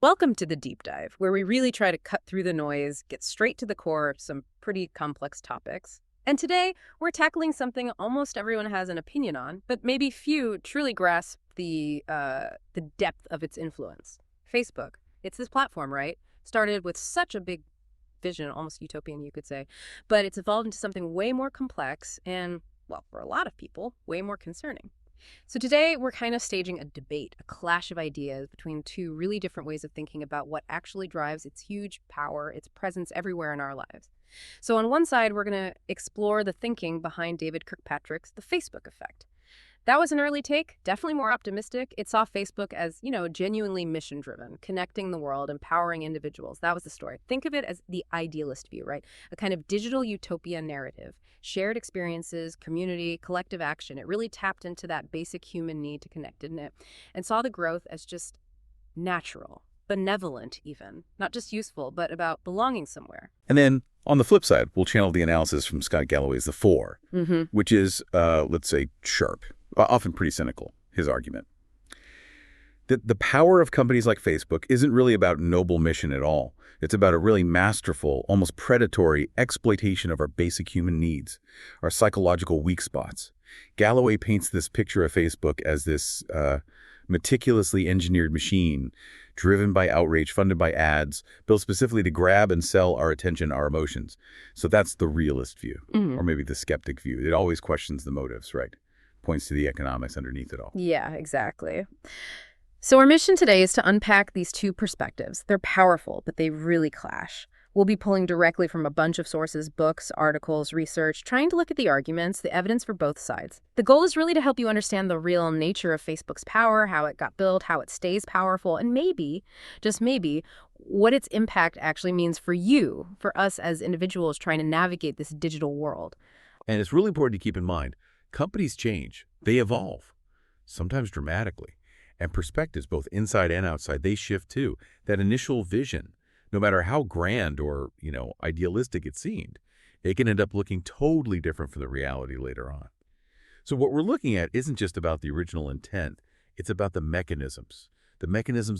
Welcome to the deep dive, where we really try to cut through the noise, get straight to the core of some pretty complex topics. And today, we're tackling something almost everyone has an opinion on, but maybe few truly grasp the depth of its influence. Facebook. It's this platform, right? Started with such a big vision, almost utopian, you could say, but it's evolved into something way more complex and, well, for a lot of people, way more concerning. So today we're kind of staging a debate, a clash of ideas between two really different ways of thinking about what actually drives its huge power, its presence everywhere in our lives. So on one side, we're going to explore the thinking behind David Kirkpatrick's The Facebook Effect. That was an early take, definitely more optimistic. It saw Facebook as, genuinely mission driven, connecting the world, empowering individuals. That was the story. Think of it as the idealist view, right? A kind of digital utopia narrative, shared experiences, community, collective action. It really tapped into that basic human need to connect, didn't it? And saw the growth as just natural, benevolent even, not just useful, but about belonging somewhere. And then on the flip side, we'll channel the analysis from Scott Galloway's The Four, Mm-hmm. which is, let's say, sharp, often pretty cynical, his argument. That the power of companies like Facebook isn't really about noble mission at all. It's about a really masterful, almost predatory exploitation of our basic human needs, our psychological weak spots. Galloway paints this picture of Facebook as this meticulously engineered machine driven by outrage, funded by ads, built specifically to grab and sell our attention, our emotions. So that's the realist view, Mm-hmm. or maybe the skeptic view. It always questions the motives, right? Points to the economics underneath it all. Yeah, exactly. So our mission today is to unpack these two perspectives. They're powerful, but they really clash. We'll be pulling directly from a bunch of sources, books, articles, research, trying to look at the arguments, the evidence for both sides. The goal is really to help you understand the real nature of Facebook's power, how it got built, how it stays powerful, and maybe, just maybe, what its impact actually means for you, for us as individuals trying to navigate this digital world. And it's really important to keep in mind, companies change, they evolve, sometimes dramatically. And perspectives, both inside and outside, they shift too. That initial vision, no matter how grand or, idealistic it seemed, it can end up looking totally different from the reality later on. So what we're looking at isn't just about the original intent, it's about the mechanisms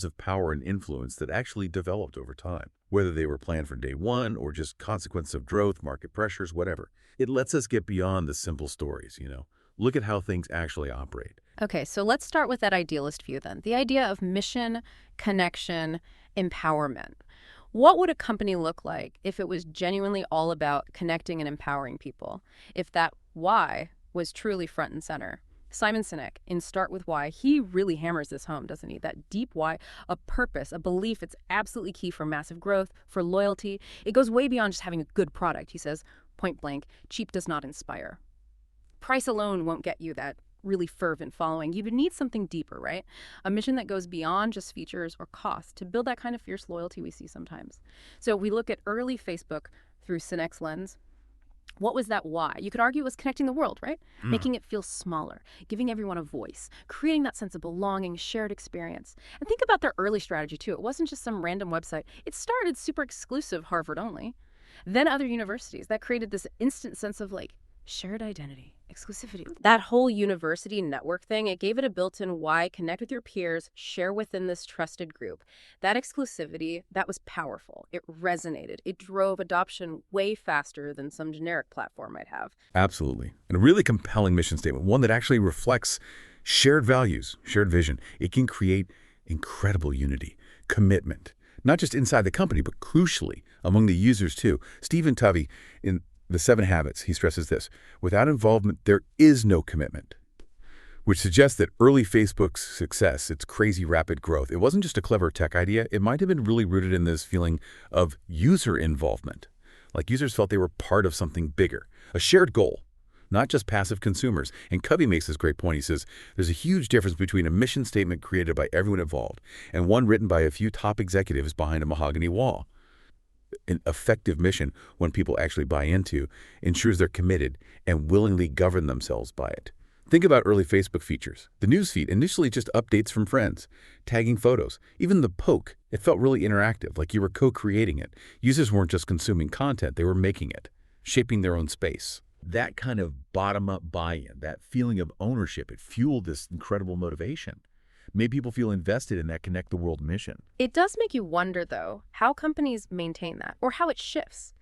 of power and influence that actually developed over time, whether they were planned for day one or just consequence of growth, market pressures, whatever. It lets us get beyond the simple stories, Look at how things actually operate. Okay, so let's start with that idealist view then. The idea of mission, connection, empowerment. What would a company look like if it was genuinely all about connecting and empowering people? If that why was truly front and center? Simon Sinek, in Start With Why, he really hammers this home, doesn't he? That deep why, a purpose, a belief, it's absolutely key for massive growth, for loyalty. It goes way beyond just having a good product. He says, point blank, cheap does not inspire. Price alone won't get you that really fervent following. You would need something deeper, right? A mission that goes beyond just features or cost to build that kind of fierce loyalty we see sometimes. So we look at early Facebook through Sinek's lens. What was that why? You could argue it was connecting the world, right? Making it feel smaller, giving everyone a voice, creating that sense of belonging, shared experience. And think about their early strategy too. It wasn't just some random website. It started super exclusive, Harvard only. Then other universities. That created this instant sense of shared identity, exclusivity. That whole university network thing, it gave it a built-in why, connect with your peers, share within this trusted group. That exclusivity, that was powerful. It resonated. It drove adoption way faster than some generic platform might have. Absolutely. And a really compelling mission statement, one that actually reflects shared values, shared vision. It can create incredible unity, commitment, not just inside the company, but crucially among the users too. Stephen Covey, in The 7 Habits, he stresses this: without involvement, there is no commitment, which suggests that early Facebook's success, its crazy rapid growth, it wasn't just a clever tech idea. It might have been really rooted in this feeling of user involvement. Like users felt they were part of something bigger, a shared goal, not just passive consumers. And Covey makes this great point. He says, there's a huge difference between a mission statement created by everyone involved and one written by a few top executives behind a mahogany wall. An effective mission, when people actually buy into, ensures they're committed and willingly govern themselves by it. Think about early Facebook features. The newsfeed, initially just updates from friends, tagging photos. Even the poke, it felt really interactive, like you were co-creating it. Users weren't just consuming content, they were making it, shaping their own space. That kind of bottom-up buy-in, that feeling of ownership, it fueled this incredible motivation. made people feel invested in that Connect the World mission. It does make you wonder, though, how companies maintain that or how it shifts.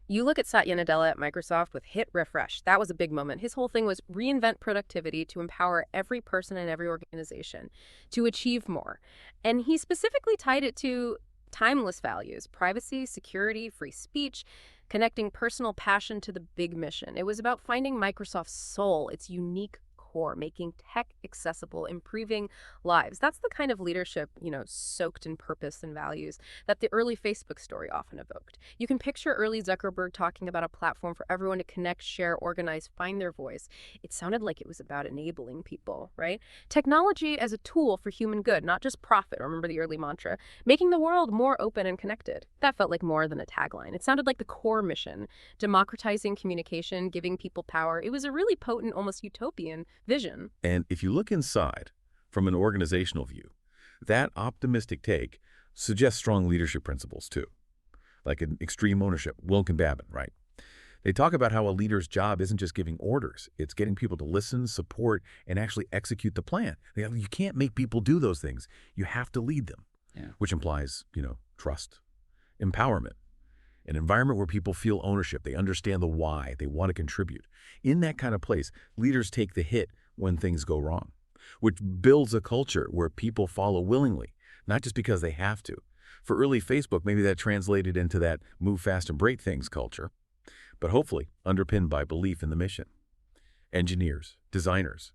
You look at Satya Nadella at Microsoft with Hit Refresh. That was a big moment. His whole thing was reinvent productivity to empower every person in every organization to achieve more. And he specifically tied it to timeless values: privacy, security, free speech, connecting personal passion to the big mission. It was about finding Microsoft's soul, its unique core, making tech accessible, improving lives. That's the kind of leadership, soaked in purpose and values that the early Facebook story often evoked. You can picture early Zuckerberg talking about a platform for everyone to connect, share, organize, find their voice. It sounded like it was about enabling people, right? Technology as a tool for human good, not just profit. Remember the early mantra, making the world more open and connected. That felt like more than a tagline. It sounded like the core mission, democratizing communication, giving people power. It was a really potent, almost utopian vision. And if you look inside from an organizational view, that optimistic take suggests strong leadership principles too, like an extreme ownership. Wilkin Babin, right? They talk about how a leader's job isn't just giving orders. It's getting people to listen, support, and actually execute the plan. You can't make people do those things. You have to lead them, which implies, trust, empowerment, an environment where people feel ownership. They understand the why. They want to contribute. In that kind of place, leaders take the hit when things go wrong, which builds a culture where people follow willingly, not just because they have to. For early Facebook, maybe that translated into that move fast and break things culture, but hopefully underpinned by belief in the mission. Engineers, designers,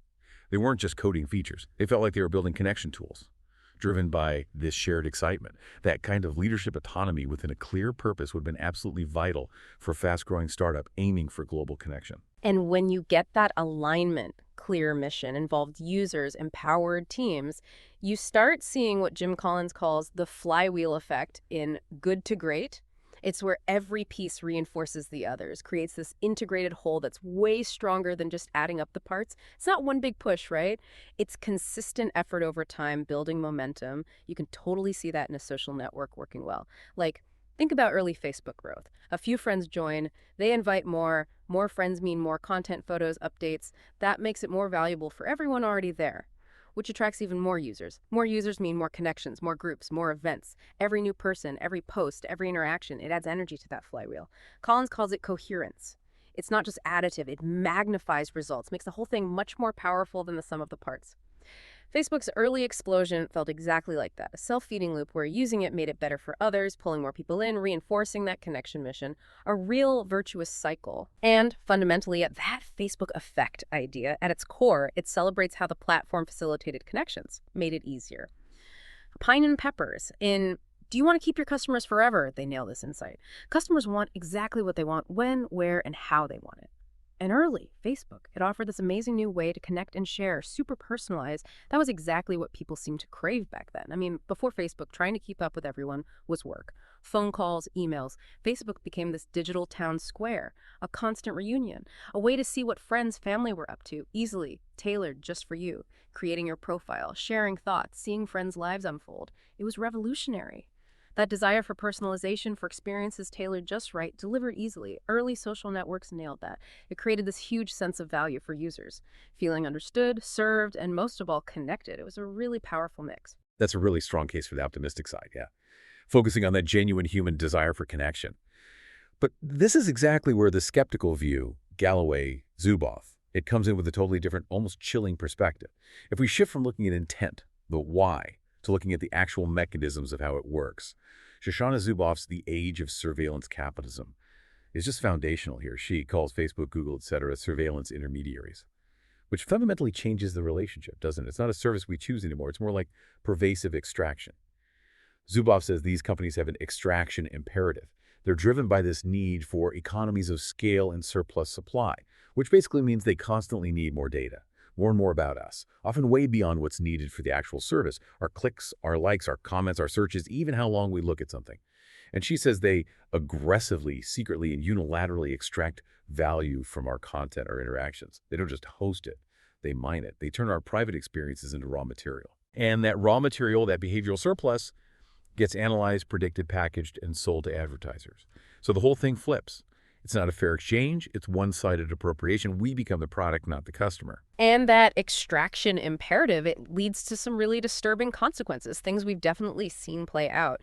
they weren't just coding features. They felt like they were building connection tools, driven by this shared excitement. That kind of leadership autonomy within a clear purpose would have been absolutely vital for a fast-growing startup aiming for global connection. And when you get that alignment, clear mission, involved users, empowered teams, you start seeing what Jim Collins calls the flywheel effect in Good to Great. It's where every piece reinforces the others, creates this integrated whole that's way stronger than just adding up the parts. It's not one big push, right? It's consistent effort over time, building momentum. You can totally see that in a social network working well. Like, think about early Facebook growth. A few friends join, they invite more friends mean more content, photos, updates. That makes it more valuable for everyone already there, which attracts even more users. More users mean more connections, more groups, more events. Every new person, every post, every interaction, it adds energy to that flywheel. Collins calls it coherence. It's not just additive, it magnifies results, makes the whole thing much more powerful than the sum of the parts. Facebook's early explosion felt exactly like that, a self-feeding loop where using it made it better for others, pulling more people in, reinforcing that connection mission, a real virtuous cycle. And fundamentally, that Facebook effect idea, at its core, it celebrates how the platform facilitated connections, made it easier. Pine and Peppers in Do You Want to Keep Your Customers Forever? They nail this insight. Customers want exactly what they want, when, where, and how they want it. And early, Facebook, it offered this amazing new way to connect and share, super personalized. That was exactly what people seemed to crave back then. I mean, before Facebook, trying to keep up with everyone was work. Phone calls, emails. Facebook became this digital town square, a constant reunion, a way to see what friends, family were up to, easily, tailored just for you, creating your profile, sharing thoughts, seeing friends' lives unfold. It was revolutionary. That desire for personalization, for experiences tailored just right, delivered easily. Early social networks nailed that. It created this huge sense of value for users, feeling understood, served, and most of all, connected. It was a really powerful mix. That's a really strong case for the optimistic side, focusing on that genuine human desire for connection. But this is exactly where the skeptical view, Galloway, Zuboff, it comes in with a totally different, almost chilling perspective. If we shift from looking at intent, the why, to looking at the actual mechanisms of how it works, Shoshana Zuboff's The Age of Surveillance Capitalism is just foundational here. She calls Facebook, Google, etc. surveillance intermediaries, which fundamentally changes the relationship, doesn't it? It's not a service we choose anymore. It's more like pervasive extraction. Zuboff says these companies have an extraction imperative. They're driven by this need for economies of scale and surplus supply, which basically means they constantly need more data, more and more about us, often way beyond what's needed for the actual service, our clicks, our likes, our comments, our searches, even how long we look at something. And she says they aggressively, secretly, and unilaterally extract value from our content or interactions. They don't just host it, they mine it. They turn our private experiences into raw material. And that raw material, that behavioral surplus, gets analyzed, predicted, packaged, and sold to advertisers. So the whole thing flips. It's not a fair exchange. It's one-sided appropriation. We become the product, not the customer. And that extraction imperative, it leads to some really disturbing consequences, things we've definitely seen play out.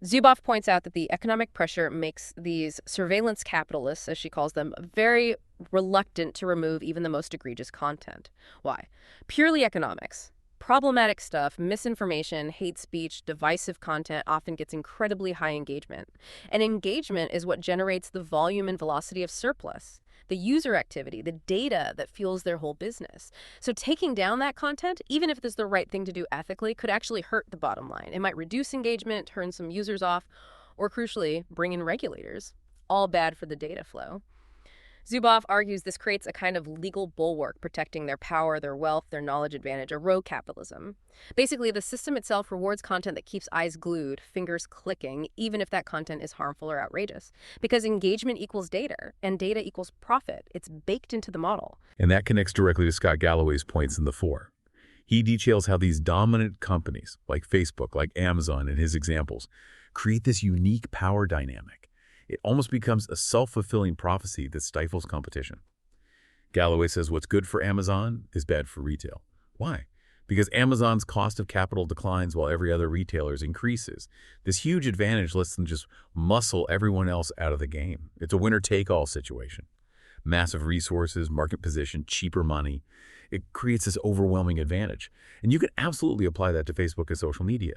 Zuboff points out that the economic pressure makes these surveillance capitalists, as she calls them, very reluctant to remove even the most egregious content. Why? Purely economics. Problematic stuff, misinformation, hate speech, divisive content often gets incredibly high engagement. And engagement is what generates the volume and velocity of surplus, the user activity, the data that fuels their whole business. So taking down that content, even if it's the right thing to do ethically, could actually hurt the bottom line. It might reduce engagement, turn some users off, or crucially, bring in regulators. All bad for the data flow. Zuboff argues this creates a kind of legal bulwark protecting their power, their wealth, their knowledge advantage, a rogue capitalism. Basically, the system itself rewards content that keeps eyes glued, fingers clicking, even if that content is harmful or outrageous. Because engagement equals data, and data equals profit. It's baked into the model. And that connects directly to Scott Galloway's points in the 4. He details how these dominant companies, like Facebook, like Amazon in his examples, create this unique power dynamic. It almost becomes a self-fulfilling prophecy that stifles competition. Galloway says what's good for Amazon is bad for retail. Why? Because Amazon's cost of capital declines while every other retailer's increases. This huge advantage lets them just muscle everyone else out of the game. It's a winner-take-all situation. Massive resources, market position, cheaper money. It creates this overwhelming advantage. And you can absolutely apply that to Facebook and social media.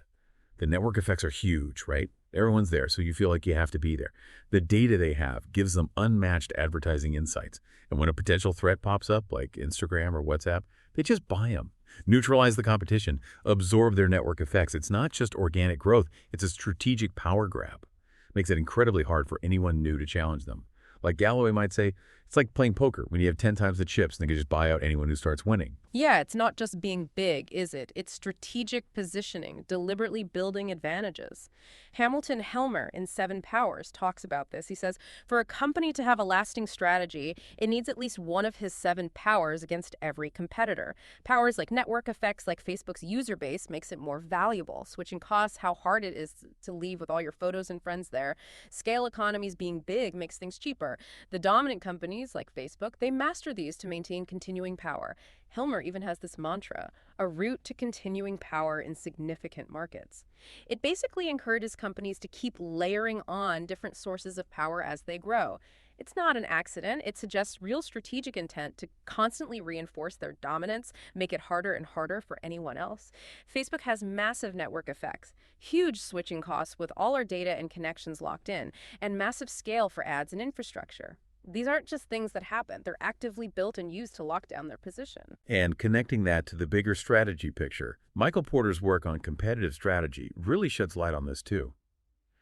The network effects are huge, right? Everyone's there, so you feel like you have to be there. The data they have gives them unmatched advertising insights. And when a potential threat pops up, like Instagram or WhatsApp, they just buy them, neutralize the competition, absorb their network effects. It's not just organic growth, it's a strategic power grab. Makes it incredibly hard for anyone new to challenge them. Like Galloway might say, it's like playing poker when you have 10 times the chips and they can just buy out anyone who starts winning. Yeah, it's not just being big, is it? It's strategic positioning, deliberately building advantages. Hamilton Helmer in Seven Powers talks about this. He says, for a company to have a lasting strategy, it needs at least one of his 7 powers against every competitor. Powers like network effects, like Facebook's user base, makes it more valuable. Switching costs, how hard it is to leave with all your photos and friends there. Scale economies being big makes things cheaper. The dominant companies, like Facebook, they master these to maintain continuing power. Helmer even has this mantra, a route to continuing power in significant markets. It basically encourages companies to keep layering on different sources of power as they grow. It's not an accident. It suggests real strategic intent to constantly reinforce their dominance, make it harder and harder for anyone else. Facebook has massive network effects, huge switching costs with all our data and connections locked in, and massive scale for ads and infrastructure. These aren't just things that happen. They're actively built and used to lock down their position. And connecting that to the bigger strategy picture, Michael Porter's work on competitive strategy really sheds light on this too.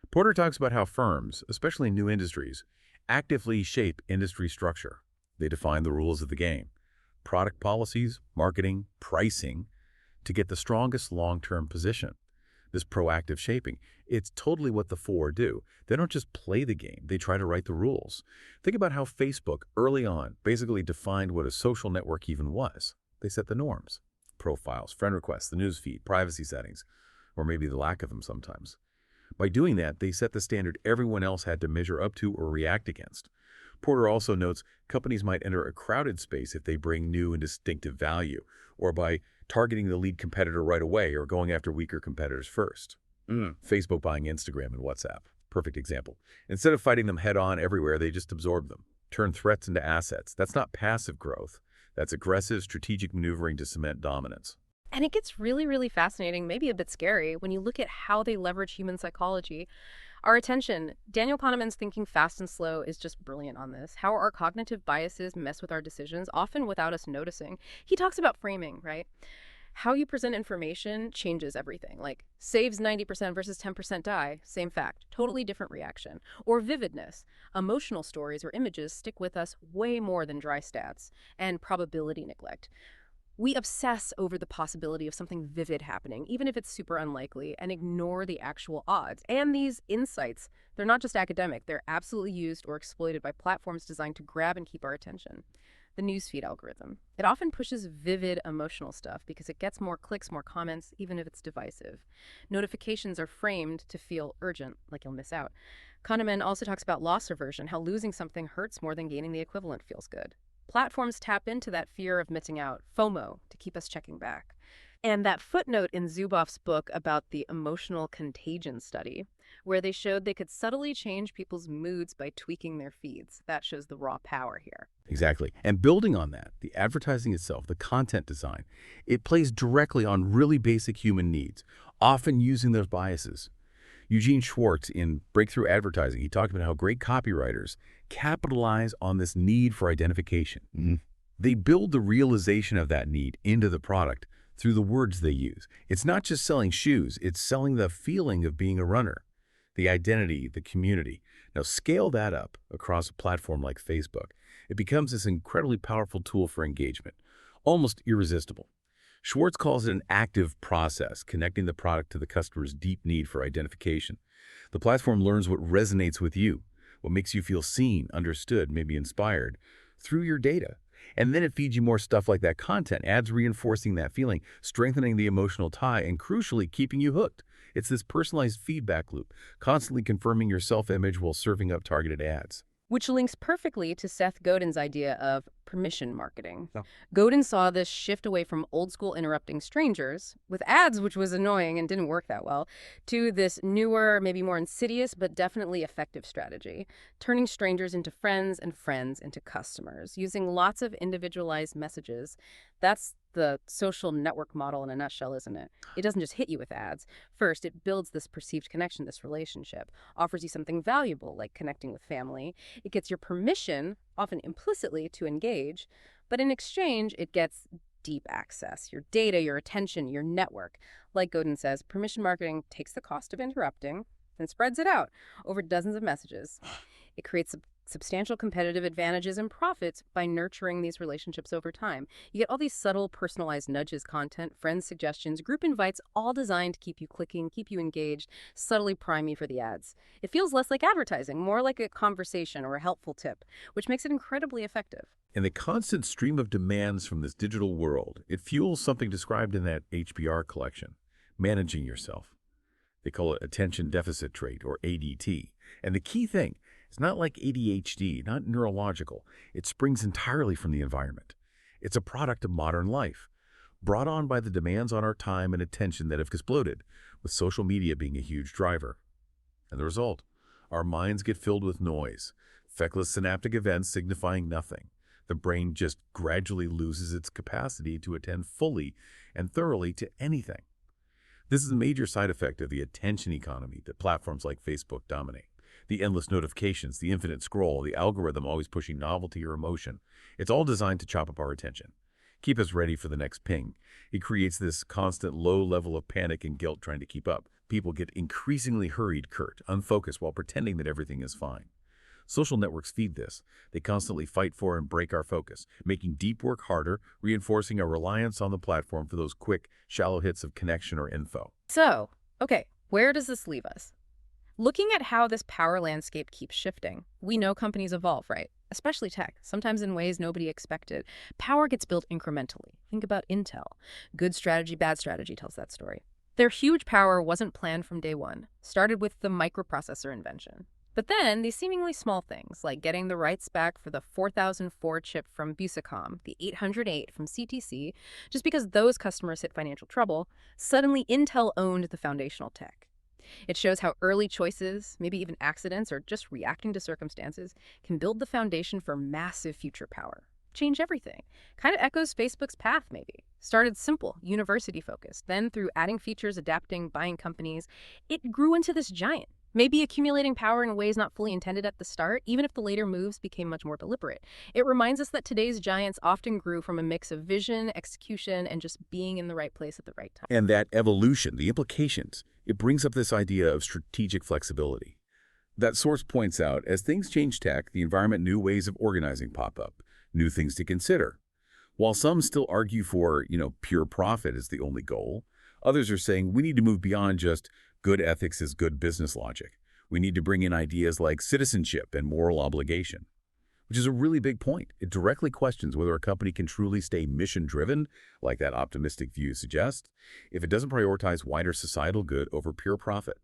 Porter talks about how firms, especially new industries, actively shape industry structure. They define the rules of the game, product policies, marketing, pricing, to get the strongest long-term position. This proactive shaping, it's totally what the 4 do. They don't just play the game, they try to write the rules. Think about how Facebook, early on, basically defined what a social network even was. They set the norms. Profiles, friend requests, the newsfeed, privacy settings, or maybe the lack of them sometimes. By doing that, they set the standard everyone else had to measure up to or react against. Porter also notes companies might enter a crowded space if they bring new and distinctive value, or by targeting the lead competitor right away or going after weaker competitors first. Facebook buying Instagram and WhatsApp. Perfect example. Instead of fighting them head-on everywhere, they just absorb them, turn threats into assets. That's not passive growth. That's aggressive, strategic maneuvering to cement dominance. And it gets really, really fascinating, maybe a bit scary, when you look at how they leverage human psychology. Our attention. Daniel Kahneman's Thinking Fast and Slow is just brilliant on this. How our cognitive biases mess with our decisions, often without us noticing. He talks about framing, right? How you present information changes everything. Like, saves 90% versus 10% die, same fact, totally different reaction. Or vividness. Emotional stories or images stick with us way more than dry stats. And probability neglect. We obsess over the possibility of something vivid happening, even if it's super unlikely, and ignore the actual odds. And these insights, they're not just academic, they're absolutely used or exploited by platforms designed to grab and keep our attention. the newsfeed algorithm. It often pushes vivid emotional stuff because it gets more clicks, more comments, even if it's divisive. Notifications are framed to feel urgent, like you'll miss out. Kahneman also talks about loss aversion, how losing something hurts more than gaining the equivalent feels good. Platforms tap into that fear of missing out, FOMO, to keep us checking back. And that footnote in Zuboff's book about the emotional contagion study, where they showed they could subtly change people's moods by tweaking their feeds. That shows the raw power here. Exactly. And building on that, the advertising itself, the content design, it plays directly on really basic human needs, often using those biases. Eugene Schwartz in Breakthrough Advertising, he talked about how great copywriters capitalize on this need for identification. They build the realization of that need into the product through the words they use. It's not just selling shoes, it's selling the feeling of being a runner, the identity, the community. Now scale that up across a platform like Facebook. It becomes this incredibly powerful tool for engagement, almost irresistible. Schwartz calls it an active process, connecting the product to the customer's deep need for identification. The platform learns what resonates with you, what makes you feel seen, understood, maybe inspired, through your data. And then it feeds you more stuff like that content, ads reinforcing that feeling, strengthening the emotional tie, and crucially, keeping you hooked. It's this personalized feedback loop, constantly confirming your self-image while serving up targeted ads. Which links perfectly to Seth Godin's idea of permission marketing. Oh. Godin saw this shift away from old school interrupting strangers with ads, which was annoying and didn't work that well, to this newer, maybe more insidious, but definitely effective strategy, turning strangers into friends and friends into customers, using lots of individualized messages. That's the social network model in a nutshell, isn't it? It doesn't just hit you with ads. First, it builds this perceived connection, this relationship, offers you something valuable, like connecting with family. It gets your permission, often implicitly, to engage, but in exchange, it gets deep access, your data, your attention, your network. Like Godin says, permission marketing takes the cost of interrupting and spreads it out over dozens of messages. It creates substantial competitive advantages and profits by nurturing these relationships over time. You get all these subtle, personalized nudges, content, friends, suggestions, group invites, all designed to keep you clicking, keep you engaged, subtly prime you for the ads. It feels less like advertising, more like a conversation or a helpful tip, which makes it incredibly effective. And the constant stream of demands from this digital world, it fuels something described in that HBR collection, managing yourself. They call it attention deficit trait, or ADT. And the key thing, it's not like ADHD, not neurological. It springs entirely from the environment. It's a product of modern life, brought on by the demands on our time and attention that have exploded, with social media being a huge driver. And the result, our minds get filled with noise, feckless synaptic events signifying nothing. The brain just gradually loses its capacity to attend fully and thoroughly to anything. This is a major side effect of the attention economy that platforms like Facebook dominate. The endless notifications, the infinite scroll, the algorithm always pushing novelty or emotion. It's all designed to chop up our attention, keep us ready for the next ping. It creates this constant low level of panic and guilt trying to keep up. People get increasingly hurried, curt, unfocused while pretending that everything is fine. Social networks feed this. They constantly fight for and break our focus, making deep work harder, reinforcing our reliance on the platform for those quick, shallow hits of connection or info. So, okay, where does this leave us? Looking at how this power landscape keeps shifting, we know companies evolve, right? Especially tech, sometimes in ways nobody expected. Power gets built incrementally. Think about Intel. Good strategy, bad strategy tells that story. Their huge power wasn't planned from day one. Started with the microprocessor invention. But then these seemingly small things, like getting the rights back for the 4004 chip from Busicom, the 808 from CTC, just because those customers hit financial trouble, suddenly Intel owned the foundational tech. It shows how early choices, maybe even accidents or just reacting to circumstances, can build the foundation for massive future power. Change everything. Kind of echoes Facebook's path, maybe. Started simple, university-focused. Then through adding features, adapting, buying companies, it grew into this giant. Maybe accumulating power in ways not fully intended at the start, even if the later moves became much more deliberate. It reminds us that today's giants often grew from a mix of vision, execution, and just being in the right place at the right time. And that evolution, the implications, it brings up this idea of strategic flexibility. That source points out, as things change tech, the environment, new ways of organizing pop up, new things to consider. While some still argue for, pure profit is the only goal, others are saying we need to move beyond just good ethics is good business logic. We need to bring in ideas like citizenship and moral obligation. which is a really big point. It directly questions whether a company can truly stay mission-driven, like that optimistic view suggests, if it doesn't prioritize wider societal good over pure profit.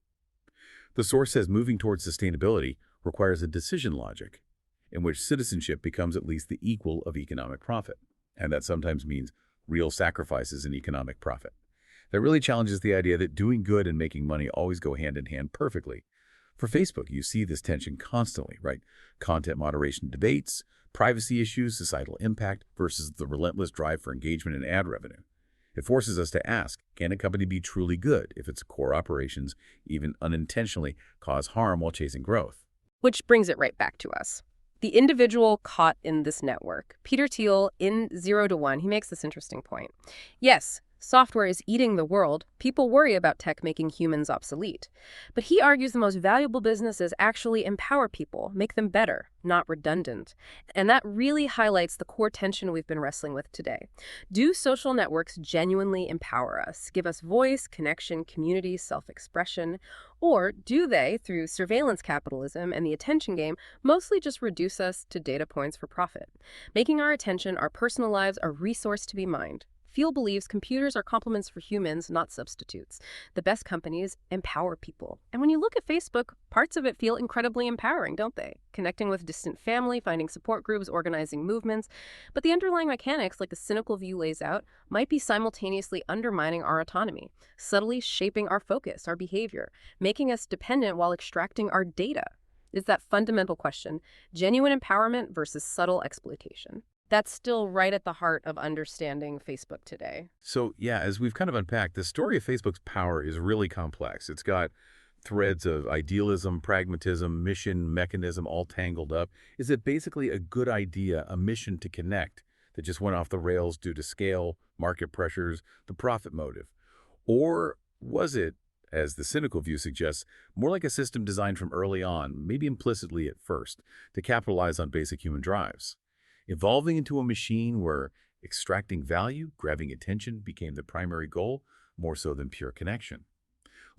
The source says moving towards sustainability requires a decision logic, in which citizenship becomes at least the equal of economic profit, and that sometimes means real sacrifices in economic profit. That really challenges the idea that doing good and making money always go hand in hand perfectly. For Facebook, you see this tension constantly, right? Content moderation debates, privacy issues, societal impact versus the relentless drive for engagement and ad revenue. It forces us to ask, can a company be truly good if its core operations, even unintentionally, cause harm while chasing growth? Which brings it right back to us. The individual caught in this network. Peter Thiel, in 0 to 1, he makes this interesting point. Yes, software is eating the world. People worry about tech making humans obsolete. But he argues the most valuable businesses actually empower people, make them better, not redundant. And that really highlights the core tension we've been wrestling with today. Do social networks genuinely empower us, give us voice, connection, community, self-expression? Or do they, through surveillance capitalism and the attention game, mostly just reduce us to data points for profit, making our attention, our personal lives, a resource to be mined? Thiel believes computers are complements for humans, not substitutes. The best companies empower people. And when you look at Facebook, parts of it feel incredibly empowering, don't they? Connecting with distant family, finding support groups, organizing movements. But the underlying mechanics, like the cynical view lays out, might be simultaneously undermining our autonomy, subtly shaping our focus, our behavior, making us dependent while extracting our data. It's that fundamental question, genuine empowerment versus subtle exploitation. That's still right at the heart of understanding Facebook today. So yeah, as we've kind of unpacked, the story of Facebook's power is really complex. It's got threads of idealism, pragmatism, mission, mechanism all tangled up. Is it basically a good idea, a mission to connect that just went off the rails due to scale, market pressures, the profit motive? Or was it, as the cynical view suggests, more like a system designed from early on, maybe implicitly at first, to capitalize on basic human drives, evolving into a machine where extracting value, grabbing attention became the primary goal, more so than pure connection?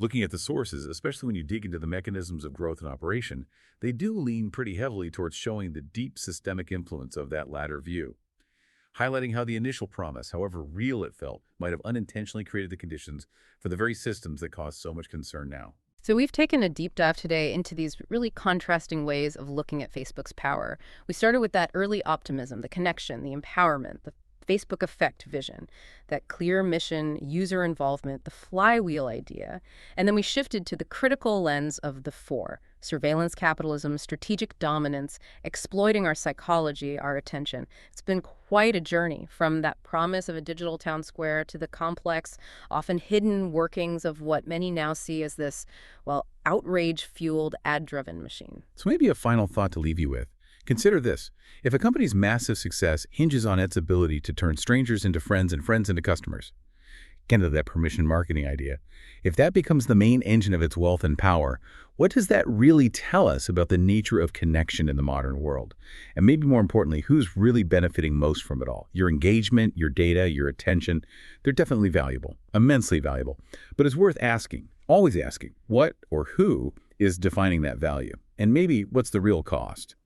Looking at the sources, especially when you dig into the mechanisms of growth and operation, they do lean pretty heavily towards showing the deep systemic influence of that latter view, highlighting how the initial promise, however real it felt, might have unintentionally created the conditions for the very systems that cause so much concern now. So we've taken a deep dive today into these really contrasting ways of looking at Facebook's power. We started with that early optimism, the connection, the empowerment, the Facebook effect vision, that clear mission, user involvement, the flywheel idea. And then we shifted to the critical lens of the four: surveillance capitalism, strategic dominance, exploiting our psychology, our attention. It's been quite a journey from that promise of a digital town square to the complex, often hidden workings of what many now see as this, well, outrage-fueled, ad-driven machine. So maybe a final thought to leave you with. Consider this. If a company's massive success hinges on its ability to turn strangers into friends and friends into customers, kind of that permission marketing idea, if that becomes the main engine of its wealth and power, what does that really tell us about the nature of connection in the modern world? And maybe more importantly, who's really benefiting most from it all? Your engagement, your data, your attention, they're definitely valuable, immensely valuable. But it's worth asking, always asking, what or who is defining that value? And maybe what's the real cost?